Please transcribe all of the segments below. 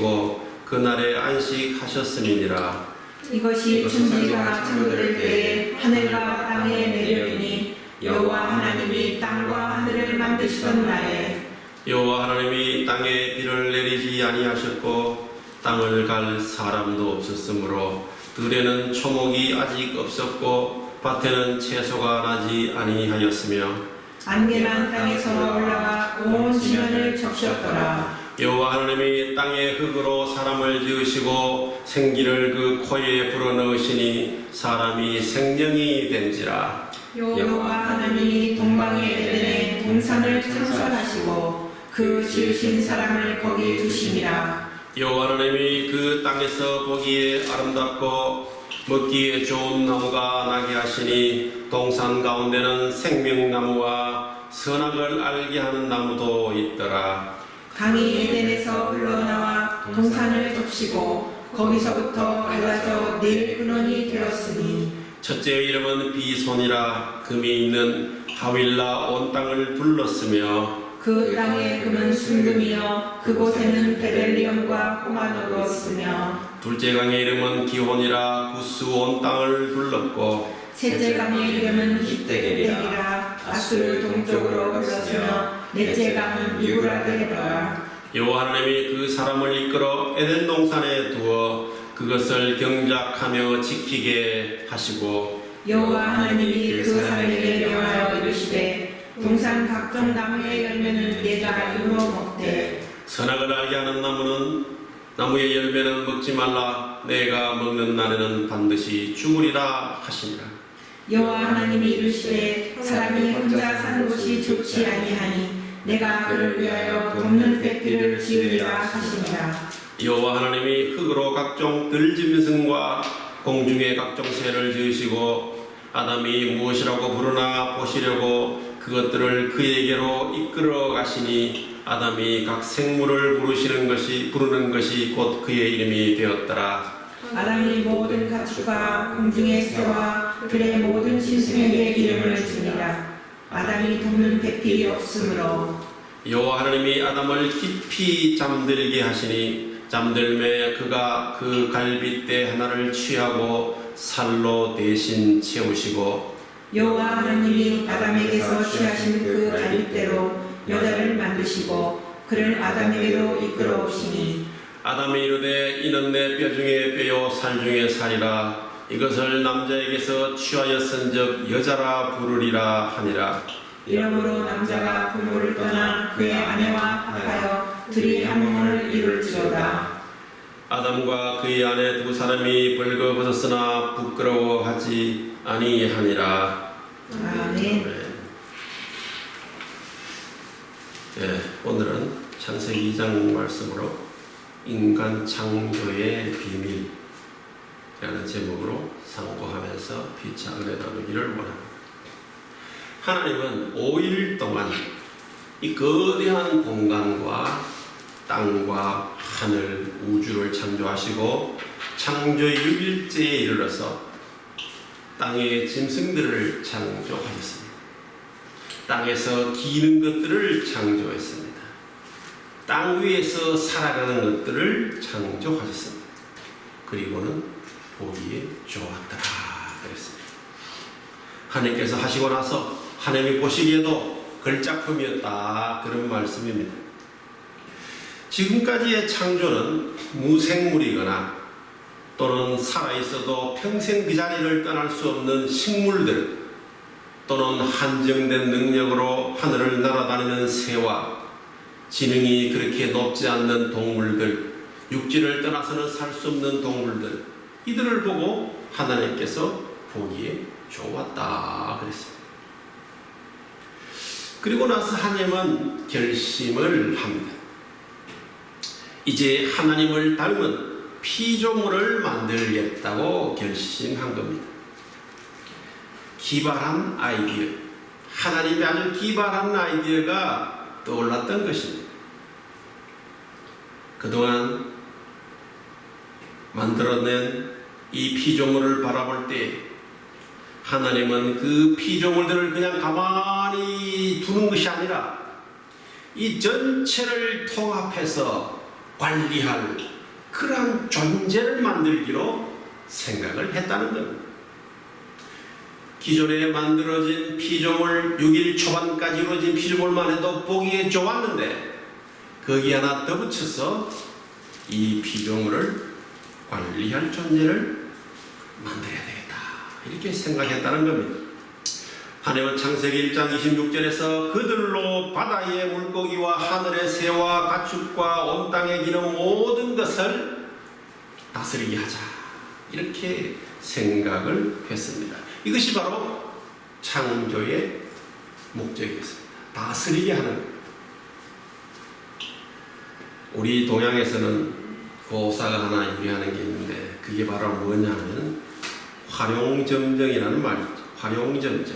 지키시고 그날에 안식하셨음이니라. 이것이 천지가 창조될 때에 하늘과 땅에 내려오니 여호와 하나님이 땅과 하늘을 만드시던 날에 여호와 하나님이 땅에 비를 내리지 아니하셨고 땅을 갈 사람도 없었으므로 들에는 초목이 아직 없었고 밭에는 채소가 나지 아니하였으며 안개만 땅에서 올라와 온 지면을 적셨더라. 여호와 하나님이 땅의 흙으로 사람을 지으시고 생기를 그 코에 불어넣으시니 사람이 생명이 된지라. 여호와 하나님이 동방의 에덴에 동산을 창설하시고 그 지으신 사람을 거기 두시니라. 여호와 하나님이 그 땅에서 보기에 아름답고 먹기에 좋은 나무가 나게 하시니 동산 가운데는 생명나무와 선악을 알게 하는 나무도 있더라. 강이 에덴에서 흘러나와 동산을 덮시고 거기서부터 갈라져 네 근원이 되었으니 첫째의 이름은 비손이라 금이 있는 하윌라 온 땅을 둘렀으며 그 땅의 금은 순금이요 그곳에는 베델리엄과 호마노로 있으며 둘째 강의 이름은 기혼이라 구스 온 땅을 둘렀고 셋째 강의 이름은 히데겔이라 아수르 동쪽으로 흘렀으며 넷째 강은 유브라데더라. 여호와 하나님이 그 사람을 이끌어 에덴 동산에 두어 그것을 경작하며 지키게 하시고 여호와 하나님이 그 사람에게 명하여 이르시되 동산 각종 나무의 열매는 내가 이루어 먹되 선악을 알게 하는 나무의 열매는 먹지 말라. 내가 먹는 날에는 반드시 죽으리라 하시니라. 여호와 하나님이 이르시되 사람이 혼자 사는 것이 좋지 아니하니 내가 그를 위하여 돕는 배필을 지으리라 하시니라. 여호와 하나님이 흙으로 각종 들짐승과 공중의 각종 새를 지으시고 아담이 무엇이라고 부르나 보시려고 그것들을 그에게로 이끌어 가시니 아담이 각 생물을 부르는 것이 곧 그의 이름이 되었더라. 아담이 모든 가축과 공중의 새와 들의 모든 짐승에게 이름을 주니라. 아담이 돕는 배필이 없으므로 여호와 하나님이 아담을 깊이 잠들게 하시니 잠들매 그가 그 갈빗대 하나를 취하고 살로 대신 채우시고 여호와 하나님이 아담에게서 취하신 그 갈빗대로 여자를 만드시고 그를 아담에게로 이끌어 오시니 아담이 이르되 이는 내 뼈 중에 뼈요 살 중에 살이라. 이것을 남자에게서 취하였은즉 여자라 부르리라 하니라. 이러므로 남자가 부모를 떠나 그의 아내와 합하여 둘이 한 몸을 이룰지어다. 아담과 그의 아내 두 사람이 벌거벗었으나 부끄러워하지 아니하니라. 아멘. 오늘은 창세기 2장 말씀으로 인간 창조의 비밀이라는 제목으로 상고하면서 피차 은혜 나누기를 원합니다. 하나님은 5일 동안 이 거대한 공간과 땅과 하늘, 우주를 창조하시고 창조의 6일째에 이르러서 땅의 짐승들을 창조하셨습니다. 땅에서 기는 것들을 창조했습니다. 땅 위에서 살아가는 것들을 창조하셨습니다. 그리고는 보기에 좋았더라 그랬습니다. 하나님께서 하시고 나서 하나님이 보시기에도 걸작품이었다 그런 말씀입니다. 지금까지의 창조는 무생물이거나 또는 살아있어도 평생 그 자리를 떠날 수 없는 식물들 또는 한정된 능력으로 하늘을 날아다니는 새와 지능이 그렇게 높지 않는 동물들, 육지를 떠나서는 살 수 없는 동물들, 이들을 보고 하나님께서 보기에 좋았다 그랬습니다. 그리고 나서 하나님은 결심을 합니다. 이제 하나님을 닮은 피조물을 만들겠다고 결심한 겁니다. 기발한 아이디어, 하나님의 아주 기발한 아이디어가 떠올랐던 것입니다. 그동안 만들어낸 이 피조물을 바라볼 때 하나님은 그 피조물들을 그냥 가만히 두는 것이 아니라 이 전체를 통합해서 관리할 그러한 존재를 만들기로 생각을 했다는 겁니다. 기존에 만들어진 피조물 6일 초반까지 이루어진 피조물만 해도 보기에 좋았는데 거기에 하나 더 붙여서 이 피조물을 관리할 존재를 만들어야 되겠다 이렇게 생각했다는 겁니다. 하나님은 창세기 1장 26절에서 그들로 바다의 물고기와 하늘의 새와 가축과 온 땅에 기는 모든 것을 다스리게 하자 이렇게 생각을 했습니다. 이것이 바로 창조의 목적이었습니다. 다스리게 하는 겁니다. 우리 동양에서는 고사가 하나 유래하는 게 있는데 그게 바로 뭐냐면 활용점정이라는 말이 있죠. 활용점정.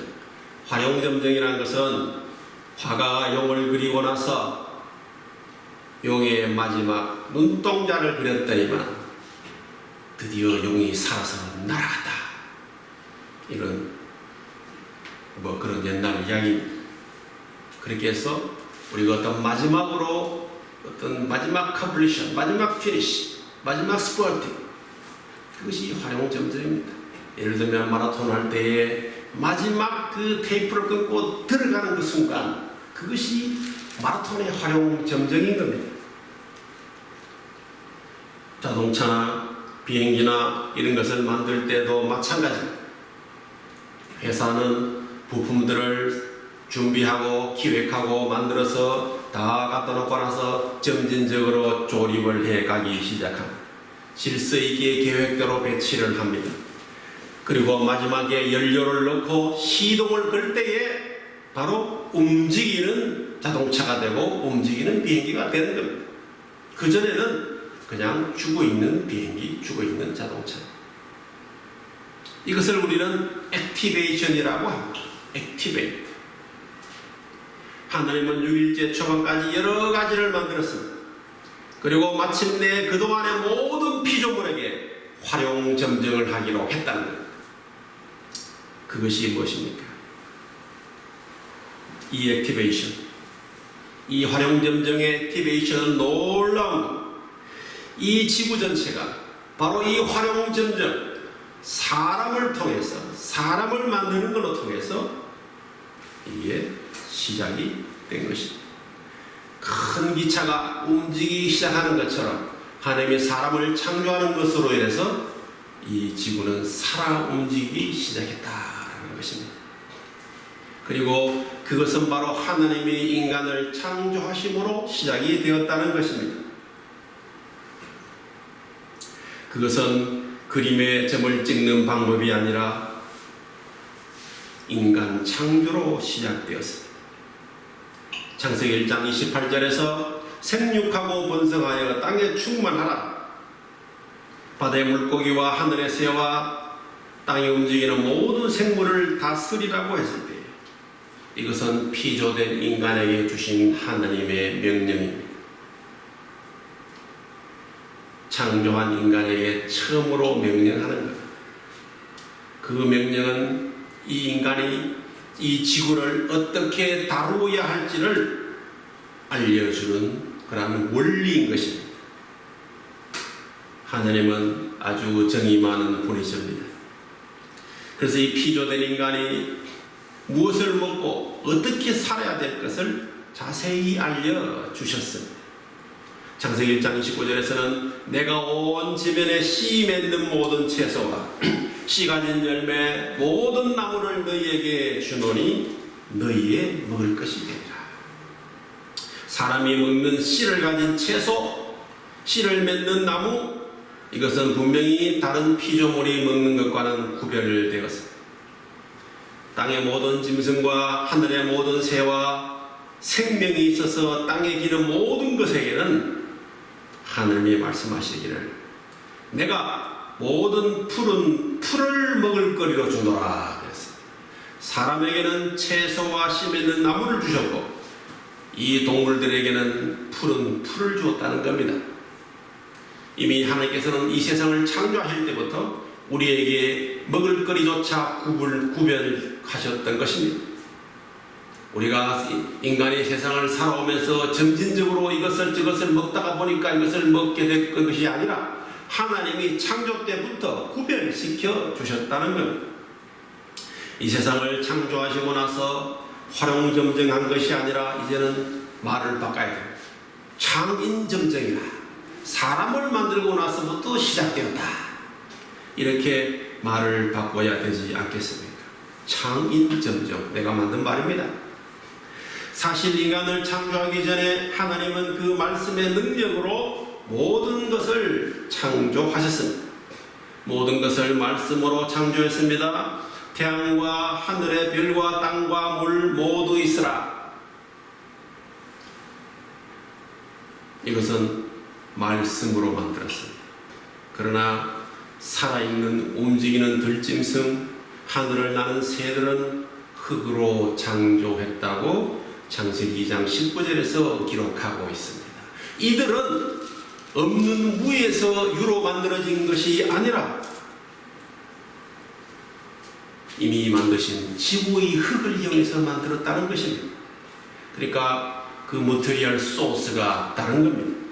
활용점정이라는 것은 화가가 용을 그리고 나서 용의 마지막 눈동자를 그렸더니만 드디어 용이 살아서 날아갔다. 이런 그런 옛날 이야기입니다. 그렇게 해서 우리가 어떤 마지막으로 어떤 마지막 컴플리션, 마지막 피니시, 마지막 스포팅 그것이 활용점정입니다. 예를 들면 마라톤 할 때에 마지막 그 테이프를 끊고 들어가는 그 순간 그것이 마라톤의 활용점정인 겁니다. 자동차나 비행기나 이런 것을 만들 때도 마찬가지입니다. 회사는 부품들을 준비하고 기획하고 만들어서 다 갖다 놓고 나서 점진적으로 조립을 해 가기 시작합니다. 질서 있게 계획대로 배치를 합니다. 그리고 마지막에 연료를 넣고 시동을 걸 때에 바로 움직이는 자동차가 되고 움직이는 비행기가 되는 겁니다. 그전에는 그냥 죽어있는 비행기, 죽어있는 자동차. 이것을 우리는 액티베이션이라고 합니다. 액티베이트. 하나님은 6일째 초반까지 여러 가지를 만들었습니다. 그리고 마침내 그동안의 모든 피조물에게 활용점정을 하기로 했다는 겁니다. 그것이 무엇입니까? 이 액티베이션, 이 활용점정의 액티베이션은 놀라운 겁니다. 이 지구 전체가 바로 이 활용점정, 사람을 통해서, 사람을 만드는 것을 통해서 이게 시작이 된 것입니다. 큰 기차가 움직이기 시작하는 것처럼 하나님이 사람을 창조하는 것으로 인해서 이 지구는 살아 움직이기 시작했다는 것입니다. 그리고 그것은 바로 하나님이 인간을 창조하심으로 시작이 되었다는 것입니다. 그것은 그림에 점을 찍는 방법이 아니라 인간 창조로 시작되었습니다. 창세기 1장 28절에서 생육하고 번성하여 땅에 충만하라. 바다의 물고기와 하늘의 새와 땅에 움직이는 모든 생물을 다스리라고 했을 때 이것은 피조된 인간에게 주신 하나님의 명령입니다. 창조한 인간에게 처음으로 명령하는 것. 그 명령은 이 인간이 이 지구를 어떻게 다루어야 할지를 알려주는 그런 원리인 것입니다. 하나님은 아주 정의 많은 분이십니다. 그래서 이 피조된 인간이 무엇을 먹고 어떻게 살아야 될 것을 자세히 알려주셨습니다. 창세기 1장 29절에서는 내가 온 지면에 씨 맺는 모든 채소와 씨 가진 열매 모든 나무를 너희에게 주노니 너희의 먹을 것이 되리라. 사람이 먹는 씨를 가진 채소, 씨를 맺는 나무, 이것은 분명히 다른 피조물이 먹는 것과는 구별되었습니다. 땅의 모든 짐승과 하늘의 모든 새와 생명이 있어서 땅에 기는 모든 것에게는 하나님이 말씀하시기를 내가 모든 푸른 풀을 먹을 거리로 주노라 그랬습니다. 사람에게는 채소와 씨 맺는 나무를 주셨고 이 동물들에게는 푸른 풀을 주었다는 겁니다. 이미 하나님께서는 이 세상을 창조하실 때부터 우리에게 먹을 거리조차 구별하셨던 것입니다. 우리가 인간이 세상을 살아오면서 점진적으로 이것을 저것을 먹다가 보니까 이것을 먹게 된 것이 아니라 하나님이 창조 때부터 구별시켜 주셨다는 겁니다. 이 세상을 창조하시고 나서 활용점정한 것이 아니라 이제는 말을 바꿔야 돼요. 창인점정이라, 사람을 만들고 나서부터 시작되었다, 이렇게 말을 바꿔야 되지 않겠습니까? 창인점정, 내가 만든 말입니다. 사실 인간을 창조하기 전에 하나님은 그 말씀의 능력으로 모든 것을 창조하셨습니다. 모든 것을 말씀으로 창조했습니다. 태양과 하늘의 별과 땅과 물 모두 있으라. 이것은 말씀으로 만들었습니다. 그러나 살아있는 움직이는 들짐승, 하늘을 나는 새들은 흙으로 창조했다고 창세기 2장 19절에서 기록하고 있습니다. 이들은 없는 무에서 유로 만들어진 것이 아니라 이미 만드신 지구의 흙을 이용해서 만들었다는 것입니다. 그러니까 그 머티리얼 소스가 다른 겁니다.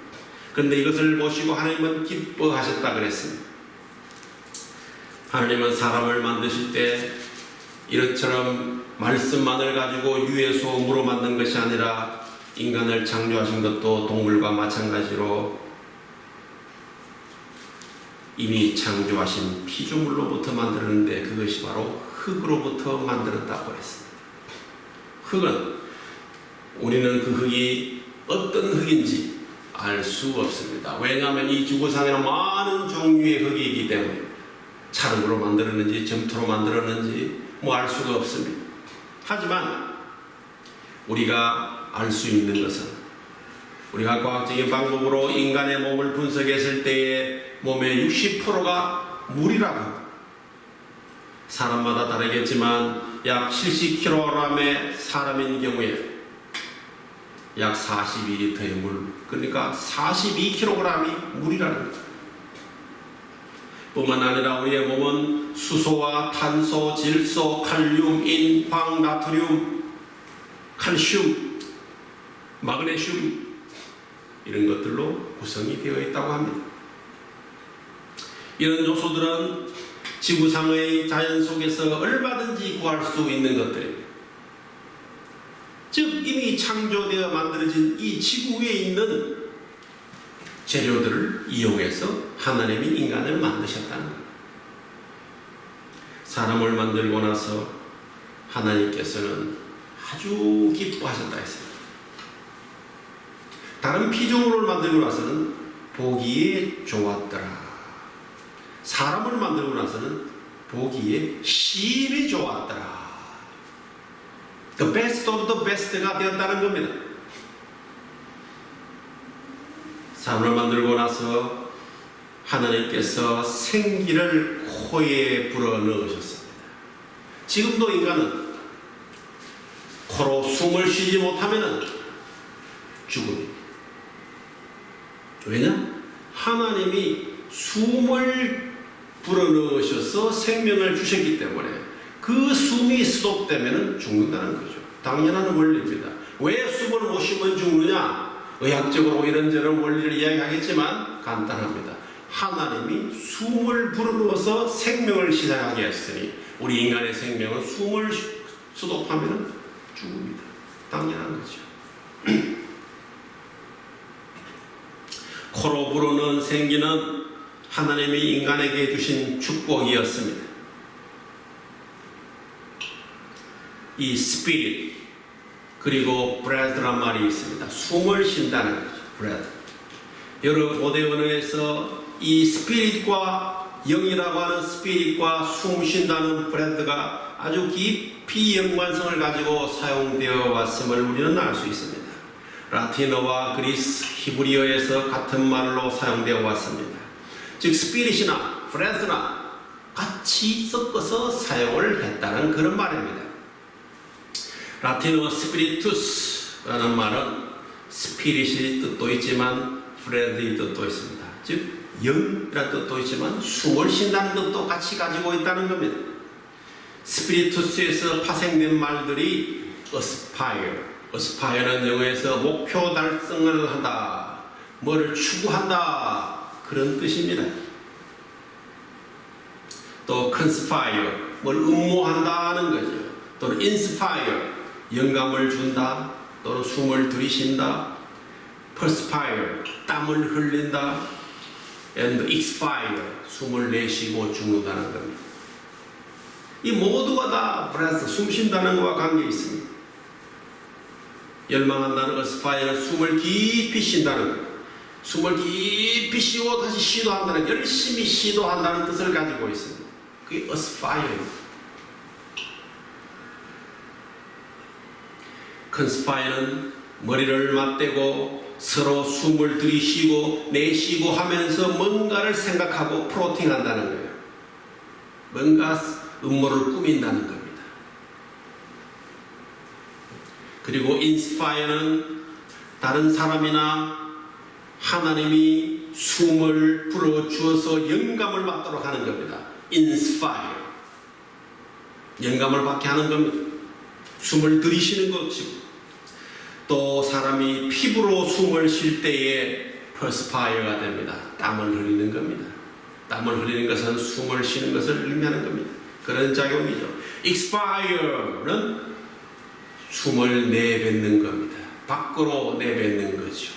그런데 이것을 보시고 하나님은 기뻐하셨다 그랬습니다. 하나님은 사람을 만드실 때 이것처럼 말씀만을 가지고 유의 소음으로 만든 것이 아니라 인간을 창조하신 것도 동물과 마찬가지로 이미 창조하신 피조물로부터 만들었는데 그것이 바로 흙으로부터 만들었다고 했습니다. 흙은 우리는 그 흙이 어떤 흙인지 알 수 없습니다. 왜냐하면 이 지구상에는 많은 종류의 흙이 있기 때문에 찰흙으로 만들었는지 점토로 만들었는지 알 수가 없습니다. 하지만 우리가 알 수 있는 것은 우리가 과학적인 방법으로 인간의 몸을 분석했을 때에 몸의 60%가 물이라고, 사람마다 다르겠지만 약 70kg의 사람인 경우에 약 42리터의 물, 그러니까 42kg이 물이라는 거죠. 뿐만 아니라 우리의 몸은 수소와 탄소, 질소, 칼륨, 인, 황, 나트륨, 칼슘, 마그네슘 이런 것들로 구성이 되어 있다고 합니다. 이런 요소들은 지구상의 자연 속에서 얼마든지 구할 수 있는 것들입니다. 즉 이미 창조되어 만들어진 이 지구 위에 있는 재료들을 이용해서 하나님이 인간을 만드셨다는 겁니다. 사람을 만들고 나서 하나님께서는 아주 기뻐하셨다 했습니다. 다른 피조물을 만들고 나서는 보기에 좋았더라. 사람을 만들고 나서는 보기에 심히 좋았더라. The best of the best가 되었다는 겁니다. 사람을 만들고 나서 하나님께서 생기를 코에 불어넣으셨습니다. 지금도 인간은 코로 숨을 쉬지 못하면 죽음입니다. 왜냐? 하나님이 숨을 불어넣으셔서 생명을 주셨기 때문에 그 숨이 스톱되면 죽는다는 거죠. 당연한 원리입니다. 왜 숨을 못 쉬면 죽느냐? 의학적으로 이런저런 원리를 이야기하겠지만 간단합니다. 하나님이 숨을 불어넣어서 생명을 시작하게 했으니 우리 인간의 생명은 숨을 스톱하면 죽습니다. 당연한 거죠. 코로 불어넣은 생기는 하나님이 인간에게 주신 축복이었습니다. 이 스피릿 그리고 브레드란 말이 있습니다. 숨을 쉰다는 거죠. 브레드. 여러 고대 언어에서 이 스피릿과 영이라고 하는 스피릿과 숨 쉰다는 브레드가 아주 깊이 연관성을 가지고 사용되어 왔음을 우리는 알 수 있습니다. 라틴어와 그리스, 히브리어에서 같은 말로 사용되어 왔습니다. 즉 스피릿이나 브레드나 같이 섞어서 사용을 했다는 그런 말입니다. 라틴어 스피리투스라는 말은 스피릿의 뜻도 있지만 브레드의 뜻도 있습니다. 즉 영이라는 뜻도 있지만 숨을 쉰다는 뜻도 같이 가지고 있다는 겁니다. 스피리투스에서 파생된 말들이 aspire. aspire는 영어에서 목표 달성을 한다, 뭐를 추구한다, 그런 뜻입니다. 또 conspire, 뭘 음모한다는 거죠. 또는 inspire, 영감을 준다, 또는 숨을 들이쉰다. perspire, 땀을 흘린다. and expire, 숨을 내쉬고 죽는다는 겁니다. 이 모두가 다 breath, 숨 쉰다는 것과 관계 있습니다. 열망한다는 aspire는 숨을 깊이 쉰다는 것, 숨을 깊이 쉬고 다시 시도한다는, 열심히 시도한다는 뜻을 가지고 있습니다. 그게 aspire입니다. conspire는 머리를 맞대고 서로 숨을 들이쉬고 내쉬고 하면서 뭔가를 생각하고 플로팅한다는 거예요. 뭔가 음모를 꾸민다는 겁니다. 그리고 inspire는 다른 사람이나 하나님이 숨을 불어주어서 영감을 받도록 하는 겁니다. inspire, 영감을 받게 하는 겁니다. 숨을 들이쉬는 것이고, 또 사람이 피부로 숨을 쉴 때에 perspire가 됩니다. 땀을 흘리는 겁니다. 땀을 흘리는 것은 숨을 쉬는 것을 의미하는 겁니다. 그런 작용이죠. expire는 숨을 내뱉는 겁니다. 밖으로 내뱉는 거죠.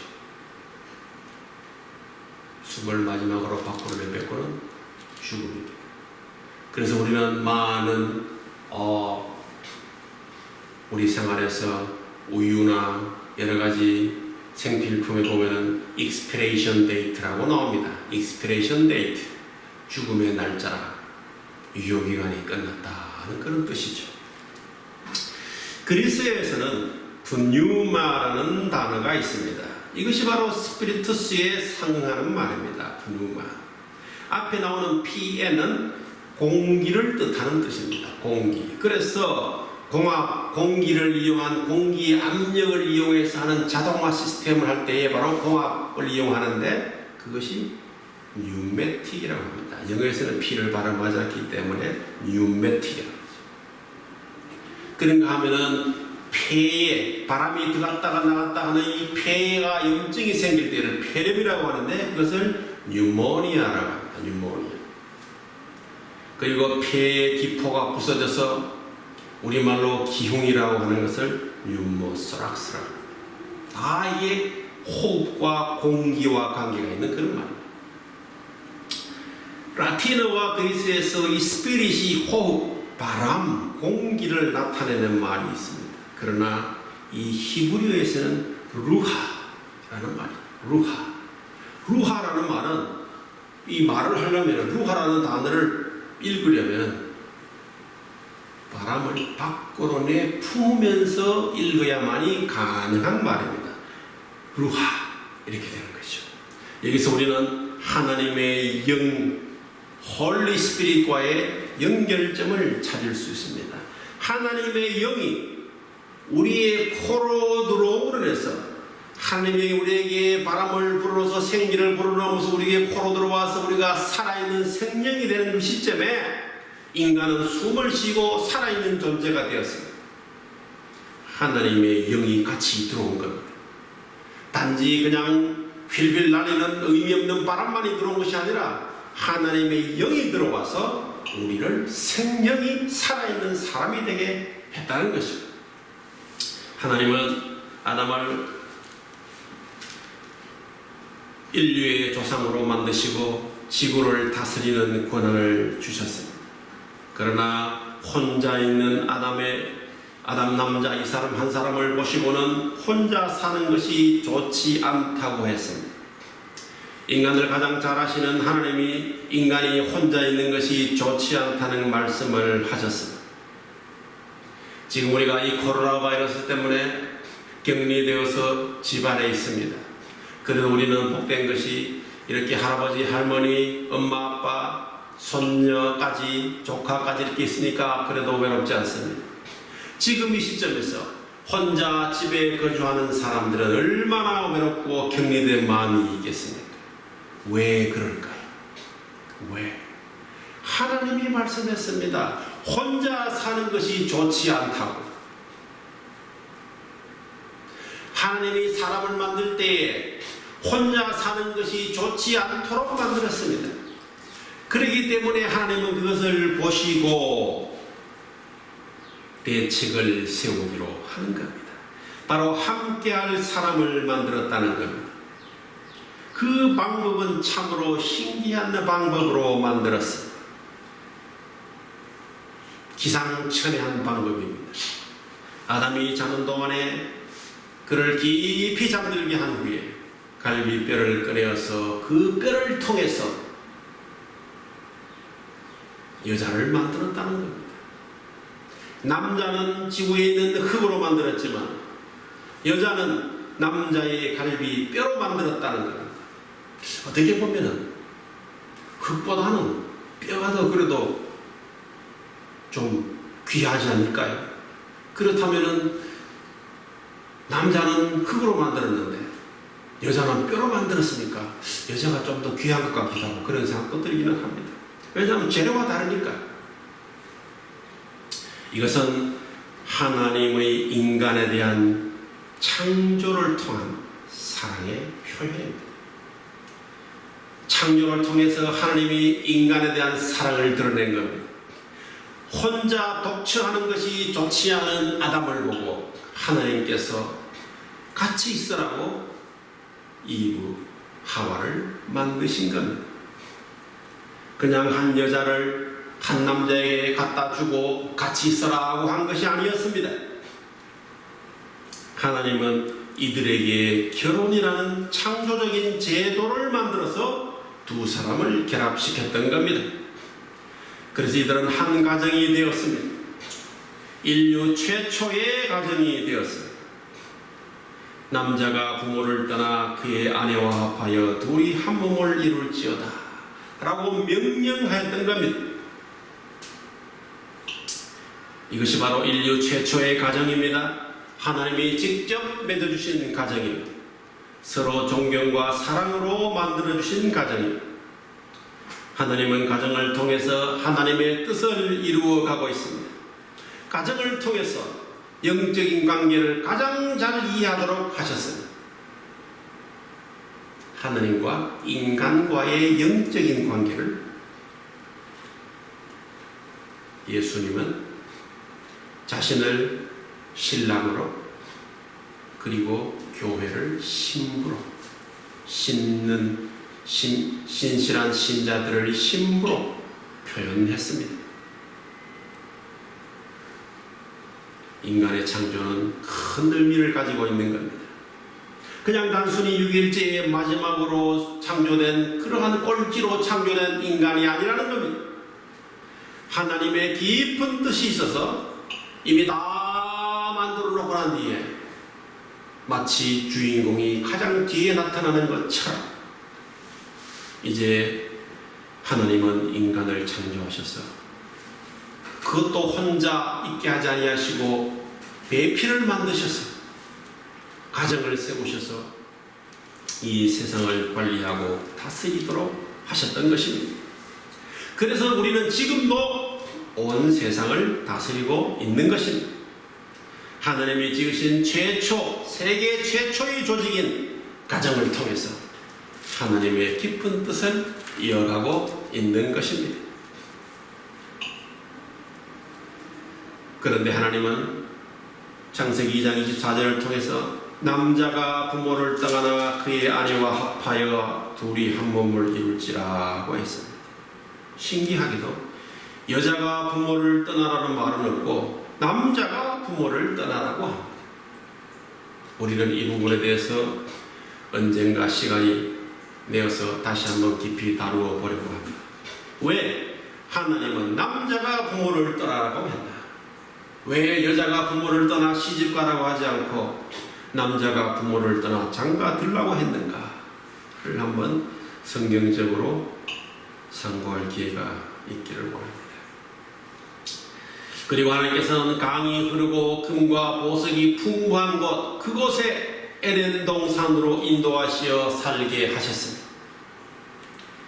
숨을 마지막으로 밖으로 내뱉고는 죽음입니다. 그래서 우리는 많은 우리 생활에서 우유나 여러 가지 생필품에 보면은 expiration date라고 나옵니다. expiration date, 죽음의 날짜라, 유효기간이 끝났다는 그런 뜻이죠. 그리스어에서는 pneumara는 단어가 있습니다. 이것이 바로 스피리투스에 상응하는 말입니다. pneuma. 앞에 나오는 PN은 공기를 뜻하는 뜻입니다. 공기. 그래서 공합, 공기를 이용한 공기의 압력을 이용해서 하는 자동화 시스템을 할 때에 바로 공합을 이용하는데 그것이 뉴매틱이라고 합니다. 영어에서는 P를 발음하지 않기 때문에 뉴매틱이라고 하죠. 그런가 하면은 폐에 바람이 들어갔다가 나갔다 하는 이 폐가 염증이 생길 때를 폐렴이라고 하는데 그것을 뉴모니아라고 합니다. 뉴모니아. 그리고 폐의 기포가 부서져서 우리말로 기흉이라고 하는 것을 뉴모소락스라고 합니다. 다 이게 호흡과 공기와 관계가 있는 그런 말입니다. 라틴어와 그리스에서 이 스피릿이 호흡, 바람, 공기를 나타내는 말이 있습니다. 그러나 이 히브리어에서는 루하라는 말이에요. 루하. 루하라는 말은 이 말을 하려면 루하라는 단어를 읽으려면 바람을 밖으로 내품으면서 읽어야만이 가능한 말입니다. 루하, 이렇게 되는 거죠. 여기서 우리는 하나님의 영, 홀리 스피릿과의 연결점을 찾을 수 있습니다. 하나님의 영이 우리의 코로 들어옴으로 해서 하나님의 영이 우리에게 바람을 불어넣어서 생기를 불어넣으면서 우리에게 코로 들어와서 우리가 살아있는 생명이 되는 그 시점에 인간은 숨을 쉬고 살아있는 존재가 되었습니다. 하나님의 영이 같이 들어온 겁니다. 단지 그냥 휠휠 날리는 의미 없는 바람만이 들어온 것이 아니라 하나님의 영이 들어와서 우리를 생명이 살아있는 사람이 되게 했다는 것입니다. 하나님은 아담을 인류의 조상으로 만드시고 지구를 다스리는 권한을 주셨습니다. 그러나 혼자 있는 아담 남자 이 사람 한 사람을 보시고는 혼자 사는 것이 좋지 않다고 했습니다. 인간을 가장 잘 아시는 하나님이 인간이 혼자 있는 것이 좋지 않다는 말씀을 하셨습니다. 지금 우리가 이 코로나 바이러스 때문에 격리되어서 집안에 있습니다. 그래도 우리는 복된 것이 이렇게 할아버지, 할머니, 엄마, 아빠, 손녀까지, 조카까지 이렇게 있으니까 그래도 외롭지 않습니다. 지금 이 시점에서 혼자 집에 거주하는 사람들은 얼마나 외롭고 격리된 마음이 있겠습니까? 왜 그럴까요? 왜? 하나님이 말씀했습니다. 혼자 사는 것이 좋지 않다고. 하나님이 사람을 만들 때에 혼자 사는 것이 좋지 않도록 만들었습니다. 그렇기 때문에 하나님은 그것을 보시고 대책을 세우기로 하는 겁니다. 바로 함께할 사람을 만들었다는 겁니다. 그 방법은 참으로 신기한 방법으로 만들었습니다. 기상천외한 방법입니다. 아담이 자는 동안에 그를 깊이 잠들게 한 후에 갈비뼈를 꺼내어서 그 뼈를 통해서 여자를 만들었다는 겁니다. 남자는 지구에 있는 흙으로 만들었지만 여자는 남자의 갈비뼈로 만들었다는 겁니다. 어떻게 보면은 흙보다는 뼈가 더 그래도 좀 귀하지 않을까요? 그렇다면은 남자는 흙으로 만들었는데 여자는 뼈로 만들었으니까 여자가 좀 더 귀한 것 같기도 하고 그런 생각도 들기는 합니다. 왜냐하면 재료가 다르니까. 이것은 하나님의 인간에 대한 창조를 통한 사랑의 표현입니다. 창조를 통해서 하나님이 인간에 대한 사랑을 드러낸 겁니다. 혼자 독처하는 것이 좋지 않은 아담을 보고 하나님께서 같이 있으라고 이브, 하와를 만드신 겁니다. 그냥 한 여자를 한 남자에게 갖다 주고 같이 있으라고 한 것이 아니었습니다. 하나님은 이들에게 결혼이라는 창조적인 제도를 만들어서 두 사람을 결합시켰던 겁니다. 그래서 이들은 한 가정이 되었습니다. 인류 최초의 가정이 되었습니다. 남자가 부모를 떠나 그의 아내와 합하여 둘이 한 몸을 이룰지어다 라고 명령하였던 겁니다. 이것이 바로 인류 최초의 가정입니다. 하나님이 직접 맺어주신 가정입니다. 서로 존경과 사랑으로 만들어주신 가정입니다. 하나님은 가정을 통해서 하나님의 뜻을 이루어가고 있습니다. 가정을 통해서 영적인 관계를 가장 잘 이해하도록 하셨습니다. 하나님과 인간과의 영적인 관계를 예수님은 자신을 신랑으로 그리고 교회를 신부로 신는 신실한 신자들을 신부로 표현했습니다. 인간의 창조는 큰 의미를 가지고 있는 겁니다. 그냥 단순히 6일째의 마지막으로 창조된 그러한 꼴찌로 창조된 인간이 아니라는 겁니다. 하나님의 깊은 뜻이 있어서 이미 다 만들어 놓고 난 뒤에 마치 주인공이 가장 뒤에 나타나는 것처럼 이제 하나님은 인간을 창조하셔서 그것도 혼자 있게 하지 아니하시고 배필을 만드셔서 가정을 세우셔서 이 세상을 관리하고 다스리도록 하셨던 것입니다. 그래서 우리는 지금도 온 세상을 다스리고 있는 것입니다. 하나님이 지으신 최초, 세계 최초의 조직인 가정을 통해서 하나님의 깊은 뜻을 이어가고 있는 것입니다. 그런데 하나님은 창세기 2장 24절을 통해서 남자가 부모를 떠나 그의 아내와 합하여 둘이 한 몸을 이룰지라고 했습니다. 신기하게도 여자가 부모를 떠나라는 말은 없고 남자가 부모를 떠나라고 합니다. 우리는 이 부분에 대해서 언젠가 시간이 내어서 다시 한번 깊이 다루어 보려고 합니다. 왜 하나님은 남자가 부모를 떠나라고 했나? 왜 여자가 부모를 떠나 시집가라고 하지 않고 남자가 부모를 떠나 장가들라고 했는가를 한번 성경적으로 상고할 기회가 있기를 원합니다. 그리고 하나님께서는 강이 흐르고 금과 보석이 풍부한 곳 그곳에 에덴 동산으로 인도하시어 살게 하셨습니다.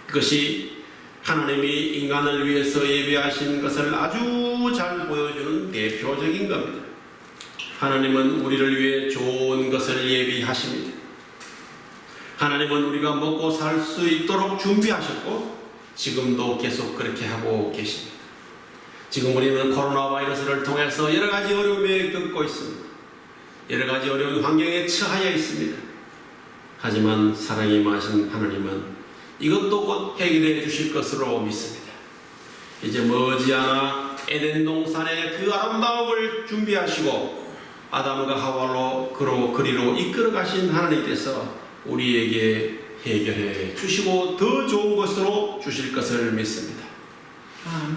그것이 하나님이 인간을 위해서 예비하신 것을 아주 잘 보여주는 대표적인 겁니다. 하나님은 우리를 위해 좋은 것을 예비하십니다. 하나님은 우리가 먹고 살 수 있도록 준비하셨고 지금도 계속 그렇게 하고 계십니다. 지금 우리는 코로나 바이러스를 통해서 여러 가지 어려움에 겪고 있습니다. 여러 가지 어려운 환경에 처하여 있습니다. 하지만 사랑이 많으신 하나님은 이것도 곧 해결해 주실 것으로 믿습니다. 이제 머지않아 에덴 동산의 그 아름다움을 준비하시고 아담과 하와로 그리로 이끌어 가신 하나님께서 우리에게 해결해 주시고 더 좋은 것으로 주실 것을 믿습니다.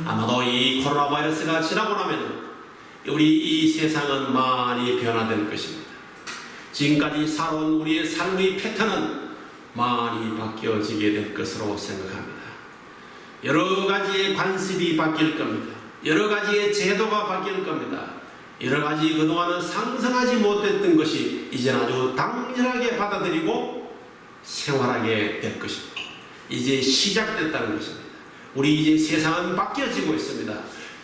아마도 이 코로나 바이러스가 지나고 나면 우리 이 세상은 많이 변화될 것입니다. 지금까지 살아온 우리의 삶의 패턴은 많이 바뀌어지게 될 것으로 생각합니다. 여러 가지의 관습이 바뀔 겁니다. 여러 가지의 제도가 바뀔 겁니다. 여러 가지 그동안은 상상하지 못했던 것이 이제는 아주 당연하게 받아들이고 생활하게 될 것입니다. 이제 시작됐다는 것입니다. 우리 이제 세상은 바뀌어지고 있습니다.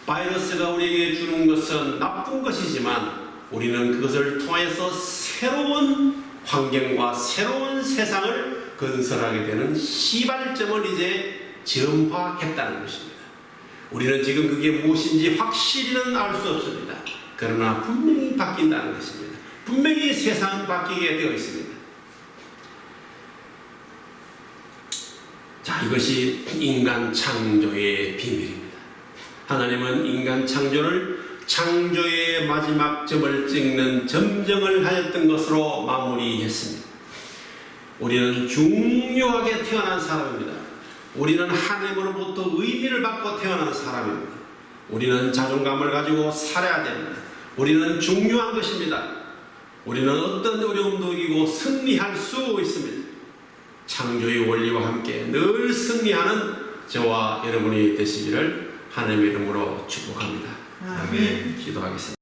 바이러스가 우리에게 주는 것은 나쁜 것이지만 우리는 그것을 통해서 새로운 환경과 새로운 세상을 건설하게 되는 시발점을 이제 점화했다는 것입니다. 우리는 지금 그게 무엇인지 확실히는 알 수 없습니다. 그러나 분명히 바뀐다는 것입니다. 분명히 세상은 바뀌게 되어 있습니다. 자, 이것이 인간 창조의 비밀입니다. 하나님은 인간 창조의 마지막 점을 찍는 점정을 하였던 것으로 마무리했습니다. 우리는 중요하게 태어난 사람입니다. 우리는 하나님으로부터 의미를 받고 태어난 사람입니다. 우리는 자존감을 가지고 살아야 됩니다. 우리는 중요한 것입니다. 우리는 어떤 어려움도 이기고 승리할 수 있습니다. 창조의 원리와 함께 늘 승리하는 저와 여러분이 되시기를 하나님의 이름으로 축복합니다. 아멘. 기도하겠습니다.